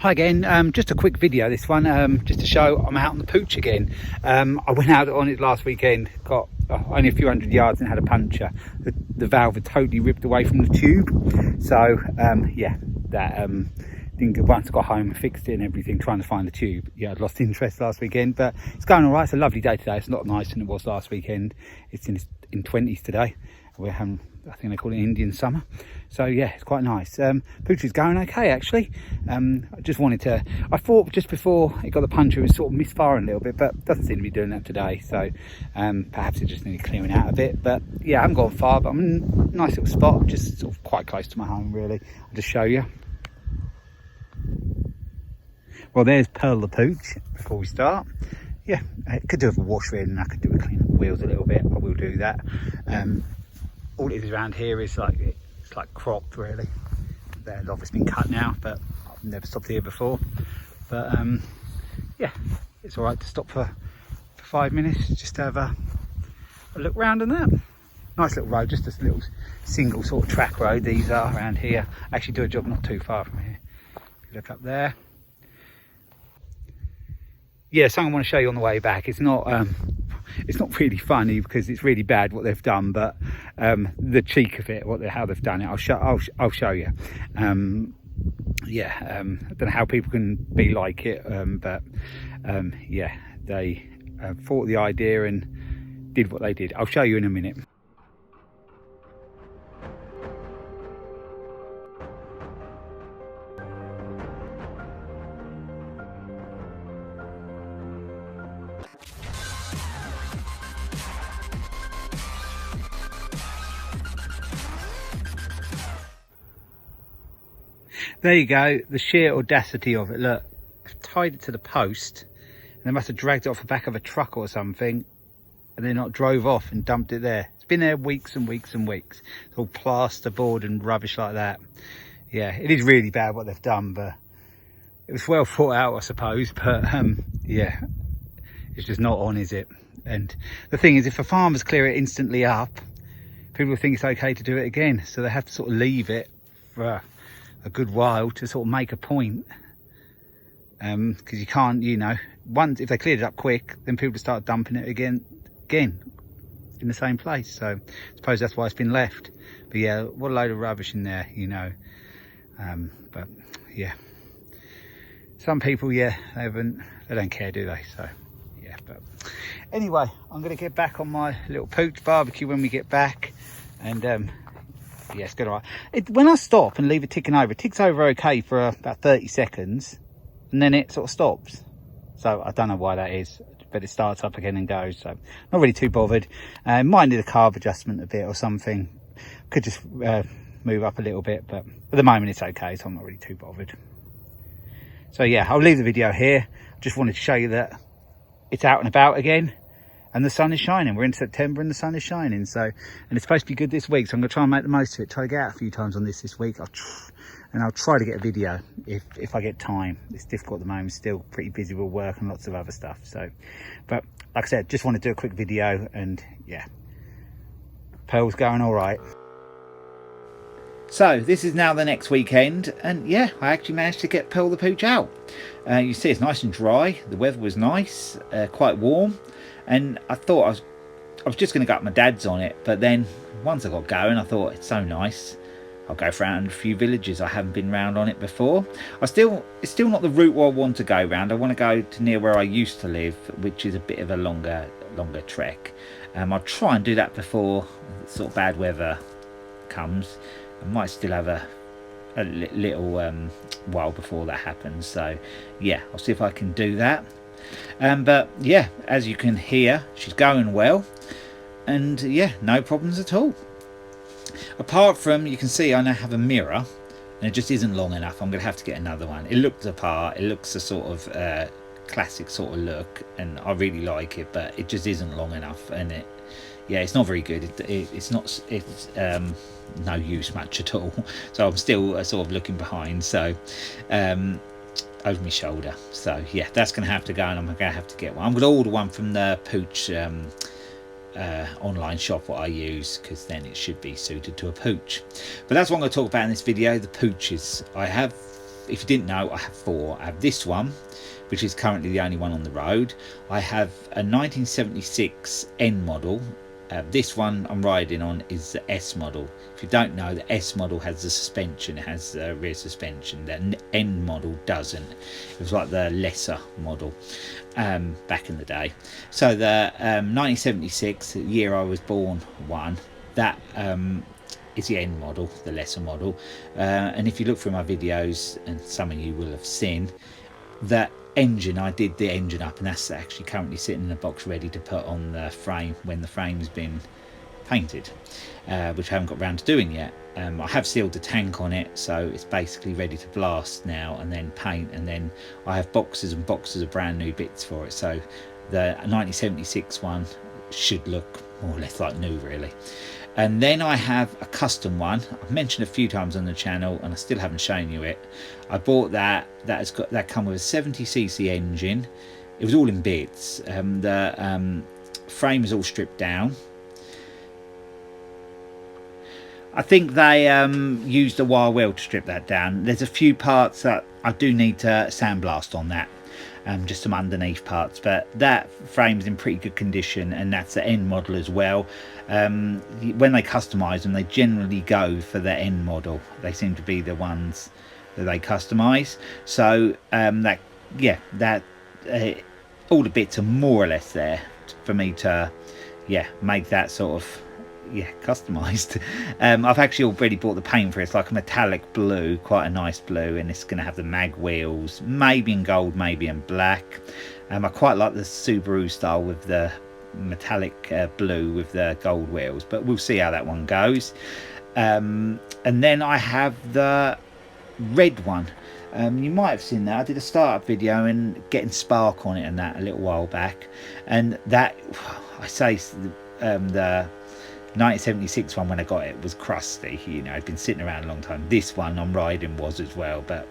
Hi again, just a quick video this one, just to show I'm out on the Pooch again. I went out on it last weekend, got only a few hundred yards and had a puncture. The valve had totally ripped away from the tube, so yeah, that once I got home and fixed it and everything, trying to find the tube. Yeah, I'd lost interest last weekend, but it's going all right. It's a lovely day today. It's not nicer than it was last weekend. It's in 20s today. We're having, I think they call it Indian summer, so yeah, it's quite nice. Pooch is going okay actually. I just wanted to, I thought just before it got the puncture it was sort of misfiring a little bit, but doesn't seem to be doing that today, so perhaps it just needed clearing out a bit. But yeah, I haven't gone far, but I'm in a nice little spot, just sort of quite close to my home really. I'll just show you. Well, there's Pearl the Pooch before we start. Yeah, I could do with a wash rid and I could do a clean up the wheels a little bit. I will do that. All it is around here is like, it's like cropped really. They've obviously been cut now, but I've never stopped here before. But yeah, it's all right to stop for 5 minutes just to have a look round and that. Nice little road, just a little single sort of track road these are around here. I actually do a job not too far from here. If you look up there. Yeah, something I want to show you on the way back. It's not really funny because it's really bad what they've done, but the cheek of it, how they've done it, I'll show you. Yeah, I don't know how people can be like it, but yeah, they thought the idea and did what they did. I'll show you in a minute. There you go, the sheer audacity of it. Look, I've tied it to the post and they must have dragged it off the back of a truck or something and then not drove off and dumped it there. It's been there weeks and weeks and weeks. It's all plasterboard and rubbish like that. Yeah, it is really bad what they've done, but it was well thought out, I suppose. But yeah, it's just not on, is it? And the thing is, if the farmers clear it instantly up, people think it's okay to do it again. So they have to sort of leave it for a good while to sort of make a point, because you can't, you know, once if they cleared it up quick, then people start dumping it again in the same place. So I suppose that's why it's been left. But yeah, what a load of rubbish in there, you know. But yeah, some people, yeah, they don't care, do they? So yeah, but anyway, I'm gonna get back on my little Pooch barbecue when we get back. And yeah, it's good, all right. When I stop and leave it ticking over, it ticks over okay for about 30 seconds and then it sort of stops. So I don't know why that is, but it starts up again and goes. So not really too bothered. Might need a carb adjustment a bit or something. Could just move up a little bit, but at the moment it's okay, so I'm not really too bothered. So yeah, I'll leave the video here. Just wanted to show you that it's out and about again. And the sun is shining. We're in September and the sun is shining. So, and it's supposed to be good this week. So I'm going to try and make the most of it. Try to get out a few times on this week. I'll try to get a video if I get time. It's difficult at the moment. Still pretty busy with work and lots of other stuff. So, but like I said, just want to do a quick video. And yeah, Pearl's going all right. So this is now the next weekend, and yeah, I actually managed to get Pearl the Pooch out. You see, it's nice and dry. The weather was nice, quite warm. And I thought I was just going to go up my dad's on it, but then once I got going, I thought it's so nice. I'll go around a few villages I haven't been round on it before. It's still not the route where I want to go round. I want to go to near where I used to live, which is a bit of a longer trek. I'll try and do that before sort of bad weather comes. I might still have a little while before that happens. So yeah, I'll see if I can do that. But yeah, as you can hear, she's going well, and yeah, no problems at all. Apart from, you can see I now have a mirror and it just isn't long enough. I'm gonna have to get another one. It looks apart, it looks a sort of classic sort of look, and I really like it, but it just isn't long enough, and it's not very good. It's no use much at all. So I'm still sort of looking behind, so over my shoulder. So yeah, that's gonna have to go, and I'm gonna have to get one. I'm gonna order one from the Puch online shop what I use, because then it should be suited to a Pooch. But that's what I'm going to talk about in this video, the Pooches. I have if you didn't know, I have 4. I have this one, which is currently the only one on the road. I have a 1976 N model. This one I'm riding on is the S model. If you don't know, the S model has the suspension, it has the rear suspension. The N model doesn't. It was like the lesser model back in the day. So the 1976, the year I was born, one, that is the N model, the lesser model. And if you look through my videos, and some of you will have seen, that engine, I did the engine up, and that's actually currently sitting in a box ready to put on the frame when the frame's been painted, which I haven't got round to doing yet. I have sealed the tank on it, so it's basically ready to blast now and then paint, and then I have boxes and boxes of brand new bits for it. So the 1976 one should look more or less like new, really. And then I have a custom one I've mentioned a few times on the channel, and I still haven't shown you it. I bought that come with a 70cc engine. It was all in bits. The frame is all stripped down. I think they used a wire wheel to strip that down. There's a few parts that I do need to sandblast on that, just some underneath parts, but that frame's in pretty good condition, and that's the N model as well. When they customize them, they generally go for the N model. They seem to be the ones that they customize. So all the bits are more or less there for me to make that sort of customized. I've actually already bought the paint for it. It's like a metallic blue, quite a nice blue, and it's going to have the mag wheels, maybe in gold, maybe in black. I quite like the Subaru style with the metallic blue with the gold wheels, but we'll see how that one goes. And then I have the red one. You might have seen that I did a startup video and getting spark on it and that a little while back, and that, I say, the 1976 one, when I got it, was crusty. You know, it'd been sitting around a long time. This one I'm riding was as well, but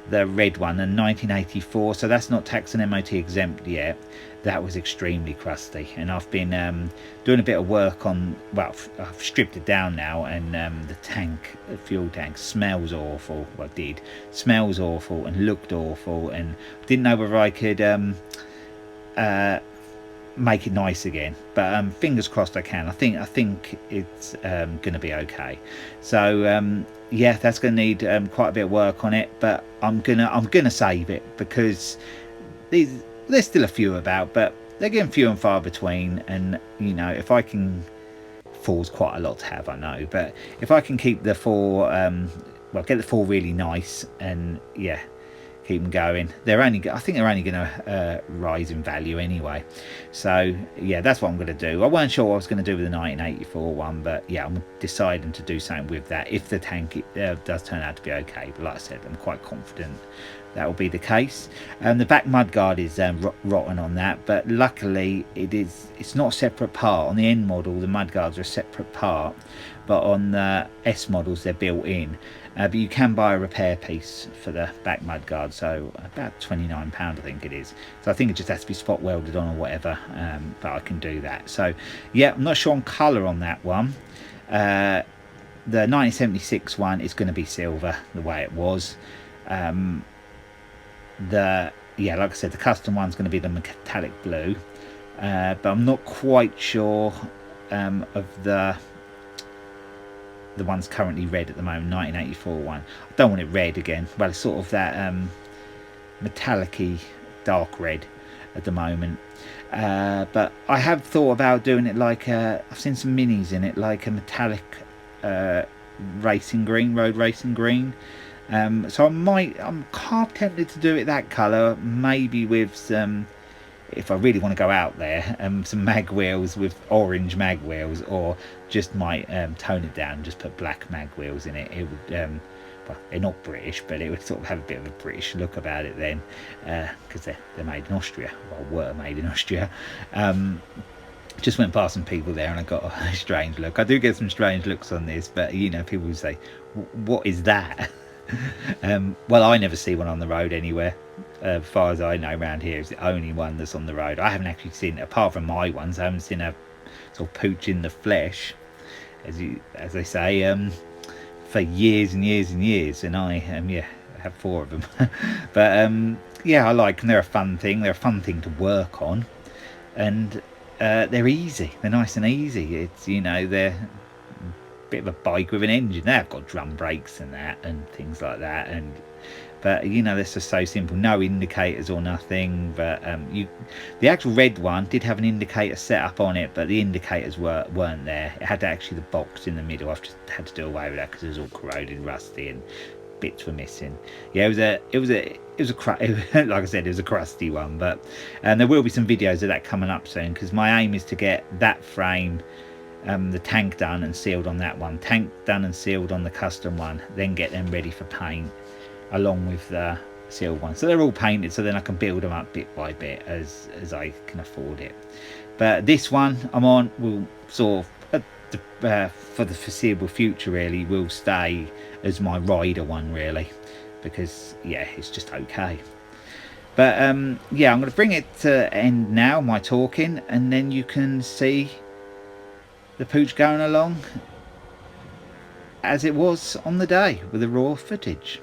the red one, in 1984, so that's not tax and MOT exempt yet, that was extremely crusty. And I've been doing a bit of work on, well, I've stripped it down now, and the tank, the fuel tank, smells awful. Well, did smells awful and looked awful, and didn't know whether I could make it nice again, but fingers crossed I can. I think it's going to be okay. So that's going to need quite a bit of work on it, but I'm gonna save it, because there's still a few about, but they're getting few and far between. And you know, if I can, 4's quite a lot to have, I know, but if I can keep the 4 get the 4 really nice, and keep them going, I think they're only going to rise in value anyway. So that's what I'm going to do. I weren't sure what I was going to do with the 1984 one, but I'm deciding to do something with that if the tank does turn out to be okay. But like I said, I'm quite confident that will be the case. The back mudguard is rotten on that, but luckily it's not a separate part. On the N model, the mudguards are a separate part, but on the S models they're built in. But you can buy a repair piece for the back mudguard, so about £29 I think it is. So I think it just has to be spot welded on or whatever, but I can do that. So I'm not sure on colour on that one. The 1976 one is going to be silver, the way it was. Like I said, the custom one's going to be the metallic blue, but I'm not quite sure of the one's currently red at the moment, 1984 one. I don't want it red again. Well, it's sort of that metallic-y dark red at the moment. But I have thought about doing it like I've seen some minis in it, like a metallic racing green, road racing green. So I'm half tempted to do it that colour, maybe with some, if I really want to go out there, some mag wheels with orange mag wheels, or just might tone it down and just put black mag wheels in it. It would, well, they're not British, but it would sort of have a bit of a British look about it then, because they're made in Austria, or were made in Austria. Just went past some people there and I got a strange look. I do get some strange looks on this, but you know, people say, what is that? Well, I never see one on the road anywhere. As far as I know, around here is the only one that's on the road. I haven't actually seen, apart from my ones, I haven't seen a sort of Pooch in the flesh, as they say, for years and years and years. And I have 4 of them. But yeah, I like them. They're a fun thing. They're a fun thing to work on, and they're easy. They're nice and easy. It's, you know, they're a bit of a bike with an engine. They've got drum brakes and that and things like that, and but you know, this is so simple. No indicators or nothing. But the actual red one did have an indicator set up on it, but the indicators weren't there. It had actually the box in the middle. I've just had to do away with that because it was all corroded, rusty, and bits were missing. Yeah, it was a like I said, it was a crusty one. But there will be some videos of that coming up soon, because my aim is to get that frame, the tank done and sealed on that one, tank done and sealed on the custom one, then get them ready for paint along with the sealed one, so they're all painted, so then I can build them up bit by bit as I can afford it. But this one I'm on will sort of for the foreseeable future really will stay as my rider one, really, because yeah, it's just okay. But yeah, I'm going to bring it to end now, my talking, and then you can see the Pooch going along as it was on the day with the raw footage.